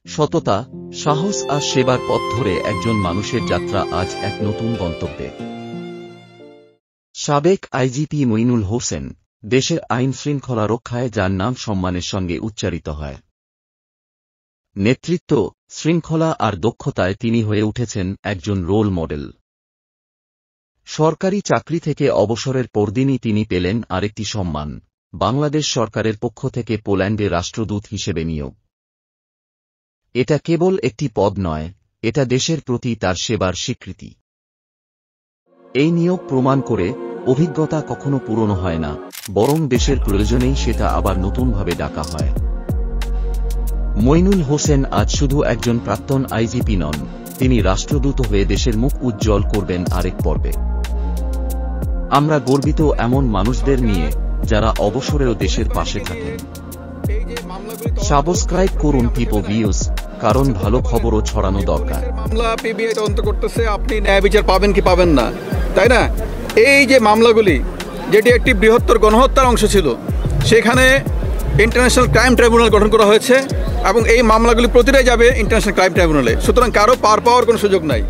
সততা, সাহস আর সেবার পথ ধরে একজন মানুষের যাত্রা আজ এক নতুন গন্তব্যে। সাবেক আইজিপি মঈনুল হোসেন, দেশের আইন শৃঙ্খলা রক্ষায় যার নাম সম্মানের সঙ্গে উচ্চারিত হয়। নেতৃত্ব, শৃঙ্খলা আর দক্ষতায় তিনি হয়ে উঠেছেন একজন রোল মডেল। সরকারি চাকরি থেকে অবসরের পরদিনই তিনি পেলেন আরেকটি সম্মান, বাংলাদেশ সরকারের পক্ষ থেকে পোল্যান্ডে রাষ্ট্রদূত হিসেবে নিয়োগ। এটা কেবল একটি পদ নয়, এটা দেশের প্রতি তার সেবার স্বীকৃতি। এই নিয়োগ প্রমাণ করে, অভিজ্ঞতা কখনো পুরনো হয় না, বরং দেশের প্রয়োজনেই সেটা আবার নতুনভাবে ডাকা হয়। মঈনুল হোসেন আজ শুধু একজন প্রাক্তন আইজিপি নন, তিনি রাষ্ট্রদূত হয়ে দেশের মুখ উজ্জ্বল করবেন আরেক পর্বে। আমরা গর্বিত এমন মানুষদের নিয়ে, যারা অবসরেও দেশের পাশে থাকেন। সাবস্ক্রাইব করুন পিপো ভিউজ, কারণ ভালো খবরও ছড়ানো দরকার। মামলা পিবিআই তদন্ত করতেছে, আপনি ন্যায় বিচার পাবেন কি পাবেন না, তাই না? এই যে মামলাগুলি, যেটি একটি বৃহত্তর গণহত্যার অংশ ছিল, সেখানে ইন্টারন্যাশনাল ক্রাইম ট্রাইব্যুনাল গঠন করা হয়েছে এবং এই মামলাগুলি প্রতিটাই যাবে ইন্টারন্যাশনাল ক্রাইম ট্রাইব্যুনালে। সুতরাং কারো পার পাওয়ার কোনো সুযোগ নাই।